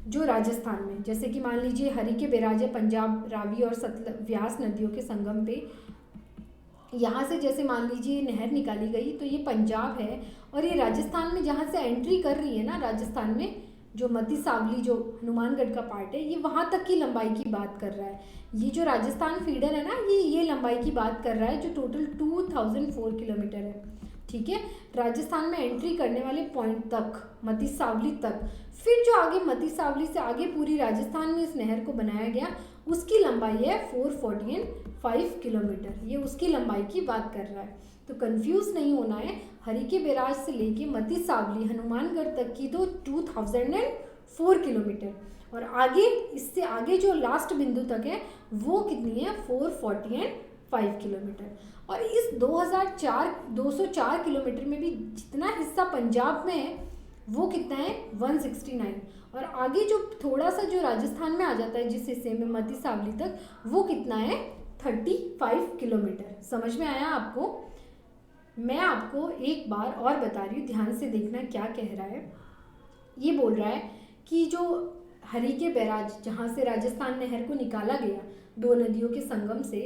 जो राजस्थान में। जैसे कि मान लीजिए हरिके बैराज है पंजाब, रावी और व्यास नदियों के संगम पे, यहाँ से जैसे मान लीजिए नहर निकाली गई तो ये पंजाब है, और ये राजस्थान में जहाँ से एंट्री कर रही है ना, राजस्थान में जो मती सावली जो हनुमानगढ़ का पार्ट है, ये वहाँ तक की लंबाई की बात कर रहा है। ये जो राजस्थान फीडर है ना, ये लंबाई की बात कर रहा है जो टोटल 2004 किलोमीटर है। ठीक है, राजस्थान में एंट्री करने वाले पॉइंट तक, मती सावली तक, फिर जो आगे मती सावली से आगे पूरी राजस्थान में इस नहर को बनाया गया, उसकी लंबाई है 445 किलोमीटर। ये उसकी लंबाई की बात कर रहा है, तो कंफ्यूज नहीं होना है। हरिके बैराज से लेके मती सावली हनुमानगढ़ तक की तो 2004 किलोमीटर, और आगे इससे आगे जो लास्ट बिंदु तक है वो कितनी है, 445 किलोमीटर। और इस 204 किलोमीटर में भी जितना हिस्सा पंजाब में है वो कितना है, 169, और आगे जो थोड़ा सा जो राजस्थान में आ जाता है जिस हिस्से में मती सावली तक, वो कितना है, 35 किलोमीटर। समझ में आया आपको? मैं आपको एक बार और बता रही हूँ, ध्यान से देखना क्या कह रहा है। ये बोल रहा है कि जो हरिके बैराज, जहाँ से राजस्थान नहर को निकाला गया, दो नदियों के संगम से,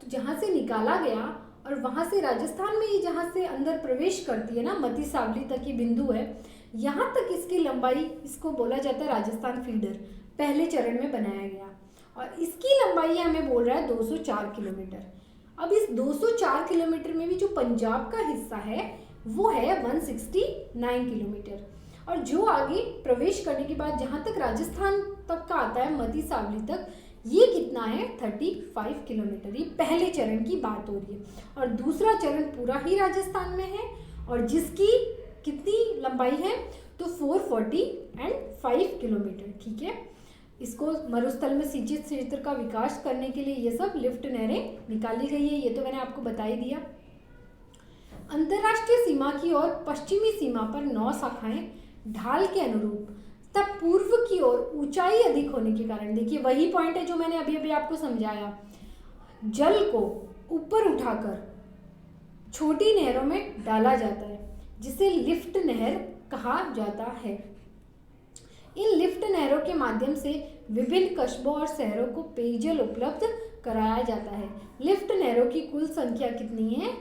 तो जहाँ से निकाला गया और वहाँ से राजस्थान में ही जहाँ से अंदर प्रवेश करती है ना, मती सावली तक ये बिंदु है, यहाँ तक इसकी लंबाई, इसको बोला जाता है राजस्थान फीडर, पहले चरण में बनाया गया, और इसकी लंबाई हमें बोल रहा है 204 किलोमीटर। अब इस 204 किलोमीटर में भी जो पंजाब का हिस्सा है वो है 169 किलोमीटर, और जो आगे प्रवेश करने के बाद जहाँ तक राजस्थान तक का आता है, मती सावली तक, ये कितना है, 35 किलोमीटर। ये पहले चरण की बात हो रही है, और दूसरा चरण पूरा ही राजस्थान में है, और जिसकी कितनी लंबाई है, तो 445 किलोमीटर। ठीक है, इसको मरुस्थल में सिंचित क्षेत्र का विकास करने के लिए ये सब लिफ्ट नहरें निकाली गई है, ये तो मैंने आपको बता ही दिया। अंतर्राष्ट्रीय सीमा की ओर पश्चिमी सीमा पर 9 शाखाएं ढाल के अनुरूप, तब पूर्व की ओर ऊंचाई अधिक होने के कारण, देखिए वही पॉइंट है जो मैंने अभी अभी आपको समझाया, जल को ऊपर उठाकर छोटी नहरों में डाला जाता है, जिसे लिफ्ट नहर कहा जाता है। इन लिफ्ट नहरों के माध्यम से विभिन्न कस्बों और शहरों को पेयजल उपलब्ध कराया जाता है। लिफ्ट नहरों की कुल संख्या कितनी है,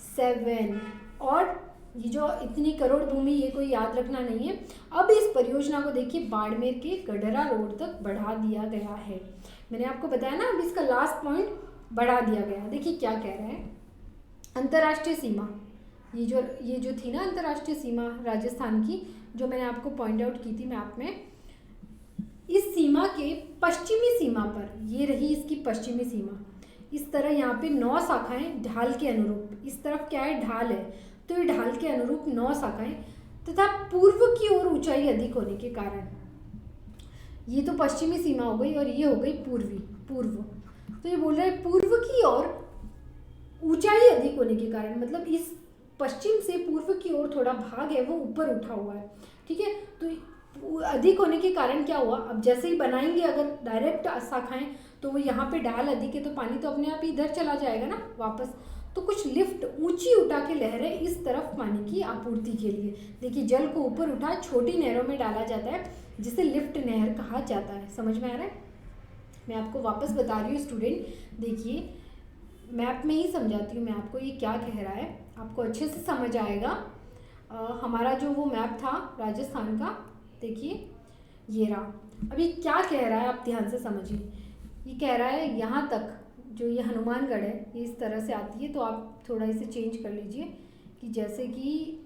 7, और ये जो इतनी करोड़ भूमि, ये कोई याद रखना नहीं है। अब इस परियोजना को देखिए बाड़मेर के गडरा रोड तक बढ़ा दिया गया है। मैंने आपको बताया ना, अब इसका लास्ट पॉइंट बढ़ा दिया गया। देखिए क्या कह रहा है, अंतर्राष्ट्रीय सीमा, ये जो थी ना अंतर्राष्ट्रीय सीमा राजस्थान की, जो मैंने आपको पॉइंट आउट की थी मैप में, इस सीमा के पश्चिमी सीमा पर, ये रही इसकी पश्चिमी सीमा, इस तरह यहाँ पे 9 शाखाएं ढाल के अनुरूप, इस तरफ क्या है, ढाल है, तो ये ढाल के अनुरूप 9 शाखाएं, तथा पूर्व की ओर ऊंचाई अधिक होने के कारण, ये तो पश्चिमी सीमा हो गई और ये हो गई पूर्व, तो ये बोल रहा है पूर्व की ओर ऊंचाई अधिक होने के कारण, मतलब इस पश्चिम से पूर्व की ओर थोड़ा भाग है वो ऊपर उठा हुआ है। ठीक है, तो अधिक होने के कारण क्या हुआ, अब जैसे ही बनाएंगे अगर डायरेक्ट शाखाएं, तो वो यहाँ पे ढाल अधिक है तो पानी तो अपने आप ही इधर चला जाएगा ना वापस, तो कुछ लिफ्ट ऊंची उठा के लहरें इस तरफ पानी की आपूर्ति के लिए, देखिए जल को ऊपर उठा छोटी नहरों में डाला जाता है, जिसे लिफ्ट नहर कहा जाता है। समझ में आ रहा है? मैं आपको वापस बता रही हूँ स्टूडेंट, देखिए मैप में ही समझाती हूँ मैं आपको, ये क्या कह रहा है आपको अच्छे से समझ आएगा। हमारा जो वो मैप था राजस्थान का, देखिए ये रहा। अभी क्या कह रहा है आप ध्यान से समझिए, ये कह रहा है यहाँ तक जो ये हनुमानगढ़ है ये इस तरह से आती है, तो आप थोड़ा इसे चेंज कर लीजिए कि जैसे कि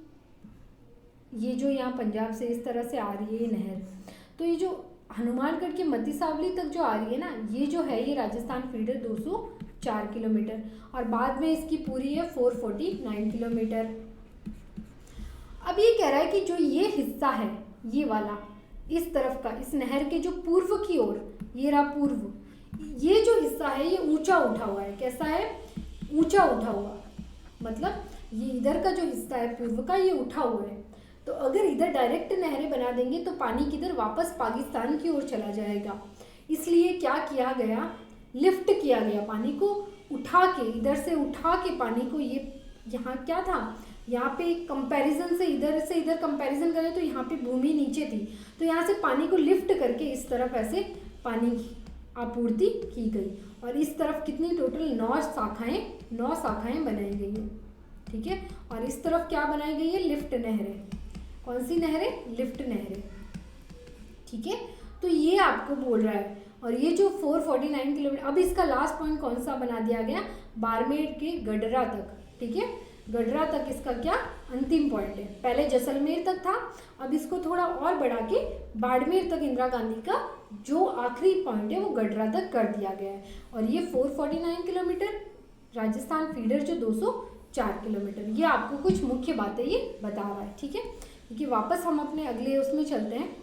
ये जो यहाँ पंजाब से इस तरह से आ रही है ये नहर, तो ये जो हनुमानगढ़ के मती सावली तक जो आ रही है ना, ये जो है ये राजस्थान फीडर 204 किलोमीटर, और बाद में इसकी पूरी है 449 किलोमीटर। अब ये कह रहा है कि जो ये हिस्सा है ये वाला इस तरफ का, इस नहर के जो पूर्व की ओर, ये रहा पूर्व, ये जो हिस्सा है ये ऊंचा उठा हुआ है। कैसा है? ऊंचा उठा हुआ, मतलब ये इधर का जो हिस्सा है पूर्व का ये उठा हुआ है, तो अगर इधर डायरेक्ट नहरें बना देंगे तो पानी किधर, वापस पाकिस्तान की ओर चला जाएगा। इसलिए क्या किया गया, लिफ्ट किया गया, पानी को उठा के, इधर से उठा के पानी को, ये यहाँ क्या था, यहाँ पे कंपैरिजन से इधर कंपैरिजन करें तो यहाँ पे भूमि नीचे थी, तो यहाँ से पानी को लिफ्ट करके इस तरफ ऐसे पानी की आपूर्ति की गई, और इस तरफ कितनी टोटल 9 शाखाएं बनाई गई है। ठीक है, और इस तरफ क्या बनाई गई है, लिफ्ट नहरें। कौन सी नहरें? लिफ्ट नहरें। ठीक है, तो ये आपको बोल रहा है। और ये जो 449 किलोमीटर, अब इसका लास्ट पॉइंट कौन सा बना दिया गया, बाड़मेर के गडरा तक, ठीक है, गडरा तक इसका क्या अंतिम पॉइंट है। पहले जैसलमेर तक था, अब इसको थोड़ा और बढ़ा के बाड़मेर तक इंदिरा गांधी का जो आखिरी पॉइंट है वो गडरा तक कर दिया गया है। और ये 449 किलोमीटर, राजस्थान फीडर जो 204 किलोमीटर, ये आपको कुछ मुख्य बातें ये बता रहा है, ठीक है। क्योंकि वापस हम अपने अगले उसमें चलते हैं,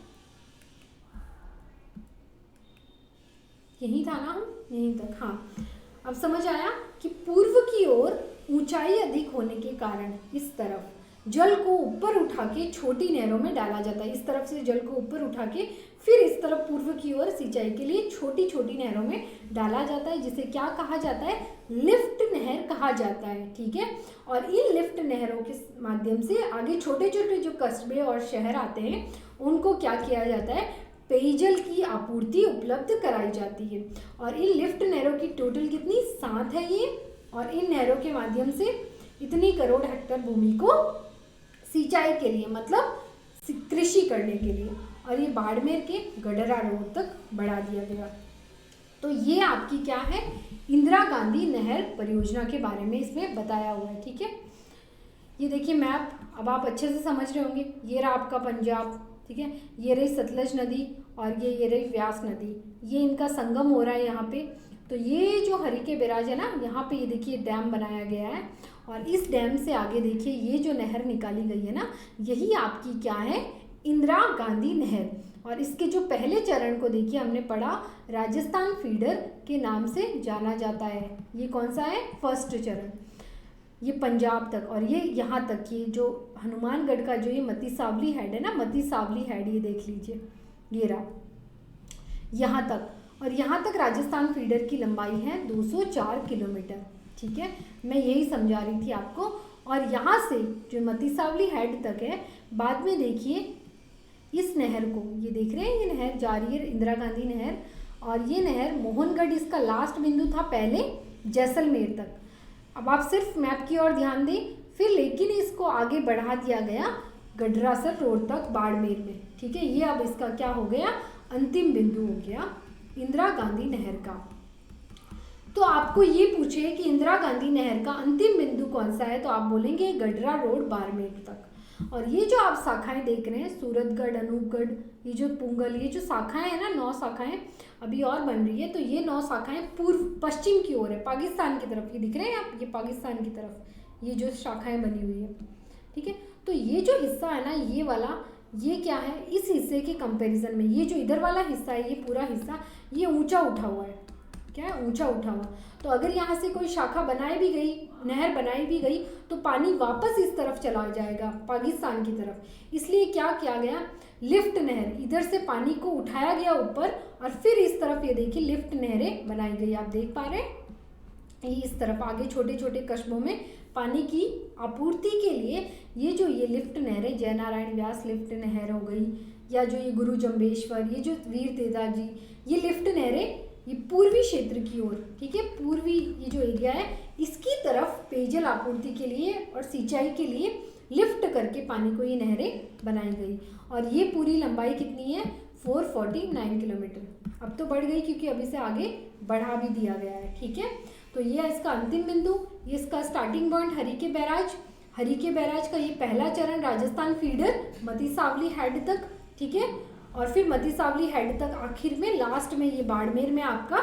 यही था ना, हम यहीं तक, हाँ। अब समझ आया कि पूर्व की ओर ऊंचाई अधिक होने के कारण इस तरफ जल को ऊपर उठा के छोटी नहरों में डाला जाता है। इस तरफ से जल को ऊपर उठा के फिर इस तरफ पूर्व की ओर सिंचाई के लिए छोटी छोटी नहरों में डाला जाता है, जिसे क्या कहा जाता है, लिफ्ट नहर कहा जाता है, ठीक है। और इन लिफ्ट नहरों के माध्यम से आगे छोटे छोटे जो कस्बे और शहर आते हैं उनको क्या किया जाता है, पेयजल की आपूर्ति उपलब्ध कराई जाती है। और इन लिफ्ट नहरों की टोटल कितनी 7 है ये, और इन नहरों के माध्यम से इतनी करोड़ हेक्टेयर भूमि को सिंचाई के लिए, मतलब कृषि करने के लिए, और ये बाड़मेर के गडरा रोड तक बढ़ा दिया गया। तो ये आपकी क्या है, इंदिरा गांधी नहर परियोजना के बारे में इसमें बताया हुआ है, ठीक है। ये देखिए मैप, अब आप अच्छे से समझ रहे होंगे। ये रहा आपका पंजाब, ठीक है, ये रही सतलज नदी और ये रही व्यास नदी, ये इनका संगम हो रहा है यहाँ पे। तो ये जो हरिके बैराज है ना, यहाँ पे ये देखिए डैम बनाया गया है, और इस डैम से आगे देखिए ये जो नहर निकाली गई है ना, यही आपकी क्या है, इंदिरा गांधी नहर। और इसके जो पहले चरण को देखिए हमने पढ़ा, राजस्थान फीडर के नाम से जाना जाता है। ये कौन सा है, फर्स्ट चरण, ये पंजाब तक, और ये यहाँ तक, ये जो हनुमानगढ़ का जो ये मती सावली हेड है ना, मती सावली हेड, ये देख लीजिए, ये रहा यहाँ तक। और यहाँ तक राजस्थान फीडर की लंबाई है 204 किलोमीटर, ठीक है, मैं यही समझा रही थी आपको। और यहाँ से जो मती सावली हेड तक है, बाद में देखिए इस नहर को, ये देख रहे हैं, ये नहर जा रही है इंदिरा गांधी नहर, और ये नहर मोहनगढ़ इसका लास्ट बिंदु था पहले, जैसलमेर तक। अब आप सिर्फ मैप की ओर ध्यान दें, फिर लेकिन इसको आगे बढ़ा दिया गया गडरासर रोड तक बाड़मेर में, ठीक है। ये अब इसका क्या हो गया, अंतिम बिंदु हो गया इंदिरा गांधी नहर का। तो आपको ये पूछे कि इंदिरा गांधी नहर का अंतिम बिंदु कौन सा है, तो आप बोलेंगे गडरा रोड बाड़मेर तक। और ये जो आप शाखाएं देख रहे हैं, सूरतगढ़, अनूपगढ़, ये जो पुंगल, ये जो शाखाएं हैं ना, 9 शाखाएं अभी और बन रही है। तो ये 9 शाखाएं पूर्व पश्चिम की ओर है, पाकिस्तान की तरफ, ये दिख रहे हैं आप, ये पाकिस्तान की तरफ ये जो शाखाएं बनी हुई है, ठीक है। तो ये जो हिस्सा है ना, ये वाला, ये क्या है, इस हिस्से के कंपैरिजन में ये जो इधर वाला हिस्सा है, ये पूरा हिस्सा ये ऊंचा उठा हुआ है, क्या है, ऊंचा उठा हुआ। तो अगर यहाँ से कोई शाखा बनाई भी गई, नहर बनाई भी गई, तो पानी वापस इस तरफ चला जाएगा, पाकिस्तान की तरफ। इसलिए क्या किया गया, लिफ्ट नहर, इधर से पानी को उठाया गया ऊपर, और फिर इस तरफ ये देखिए लिफ्ट नहरें बनाई गई, आप देख पा रहे हैं, ये इस तरफ आगे छोटे छोटे कस्बों में पानी की आपूर्ति के लिए ये लिफ्ट नहरें, जयनारायण व्यास लिफ्ट नहर हो गई, या जो ये गुरु जम्बेश्वर, ये जो वीर तेजाजी, ये लिफ्ट नहरें ये पूर्वी क्षेत्र की ओर, ठीक है, पूर्वी ये जो एरिया है इसकी तरफ पेयजल आपूर्ति के लिए और सिंचाई के लिए लिफ्ट करके पानी को ये नहरें बनाई गई। और ये पूरी लंबाई कितनी है, 449 किलोमीटर। अब तो बढ़ गई क्योंकि अभी से आगे बढ़ा भी दिया गया है, ठीक है। तो ये है इसका अंतिम बिंदु, ये इसका starting point Harike barrage, Harike barrage का ये पहला चरण राजस्थान फीडर मती सावली हेड तक, ठीक है। और फिर मती सावली हेड तक आखिर में लास्ट में ये बाड़मेर में आपका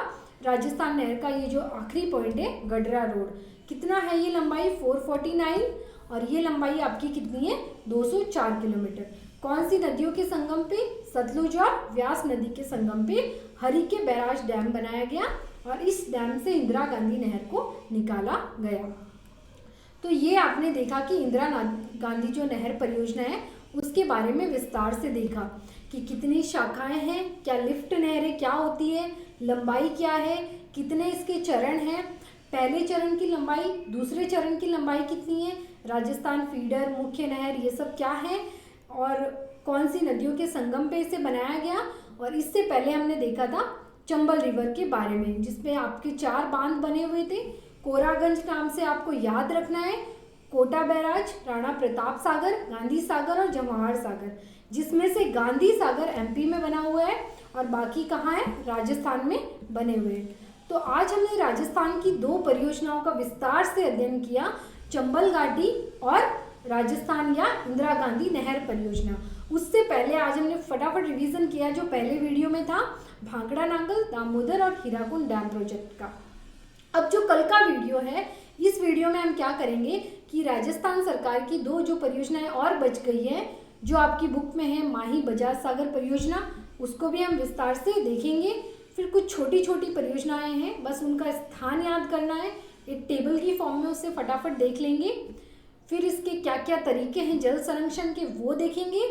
राजस्थान नहर का ये जो आखिरी पॉइंट है गडरा रोड। कितना है ये लंबाई, 449, और ये लंबाई आपकी कितनी है, 204 किलोमीटर। कौन सी नदियों के संगम पे, सतलुज और व्यास नदी के संगम पे हरिके बैराज डैम बनाया गया, और इस डैम से इंदिरा गांधी नहर को निकाला गया। तो ये आपने देखा कि इंदिरा गांधी जो नहर परियोजना है उसके बारे में विस्तार से देखा कि कितनी शाखाएं हैं, क्या लिफ्ट नहरें क्या होती है, लंबाई क्या है, कितने इसके चरण हैं, पहले चरण की लंबाई, दूसरे चरण की लंबाई कितनी है, राजस्थान फीडर, मुख्य नहर, ये सब क्या है, और कौन सी नदियों के संगम पे इसे बनाया गया। और इससे पहले हमने देखा था चंबल रिवर के बारे में, जिसमें आपके 4 बांध बने हुए थे। कोरागंज नाम से आपको याद रखना है, कोटा बैराज, राणा प्रताप सागर, गांधी सागर और जवाहर सागर, जिसमें से गांधी सागर एमपी में बना हुआ है और बाकी कहाँ है, राजस्थान में बने हुए हैं। तो आज हमने राजस्थान की 2 परियोजनाओं का विस्तार से अध्ययन किया, चंबल घाटी और राजस्थान या इंदिरा गांधी नहर परियोजना। उससे पहले आज हमने फटाफट रिवीजन किया जो पहले वीडियो में था, भांगड़ा नांगल, दामोदर और हीराकुंड डैम प्रोजेक्ट का। अब जो कल का वीडियो है, इस वीडियो में हम क्या करेंगे कि राजस्थान सरकार की 2 जो परियोजनाएं और बच गई है, जो आपकी बुक में है, माही बजाज सागर परियोजना, उसको भी हम विस्तार से देखेंगे। फिर कुछ छोटी छोटी परियोजनाएं हैं, बस उनका स्थान याद करना है, एक टेबल की फॉर्म में उससे फटाफट देख लेंगे। फिर इसके क्या क्या तरीके हैं जल संरक्षण के, वो देखेंगे।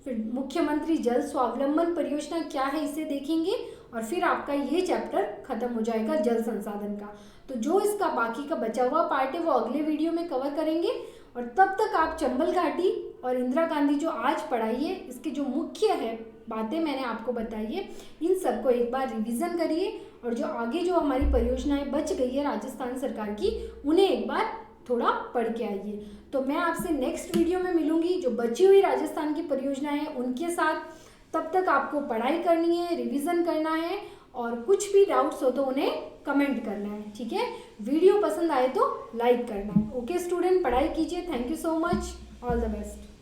फिर मुख्यमंत्री जल स्वावलंबन परियोजना क्या है, इसे देखेंगे। और फिर आपका ये चैप्टर खत्म हो जाएगा जल संसाधन का। तो जो इसका बाकी का बचा हुआ पार्ट है वो अगले वीडियो में कवर करेंगे। और तब तक आप चंबल घाटी और इंदिरा गांधी जो आज पढ़ाई है, इसके जो मुख्य है बातें मैंने आपको बताई है, इन सबको एक बार रिवीजन करिए। और जो आगे जो हमारी परियोजनाएं बच गई है राजस्थान सरकार की, उन्हें एक बार थोड़ा पढ़ के आइए। तो मैं आपसे नेक्स्ट वीडियो में मिलूंगी जो बची हुई राजस्थान की परियोजनाएं हैं उनके साथ। तब तक आपको पढ़ाई करनी है, रिवीजन करना है और कुछ भी डाउट्स हो तो उन्हें कमेंट करना है, ठीक है। वीडियो पसंद आए तो लाइक करना है। ओके स्टूडेंट, पढ़ाई कीजिए। Thank you so much, all the best.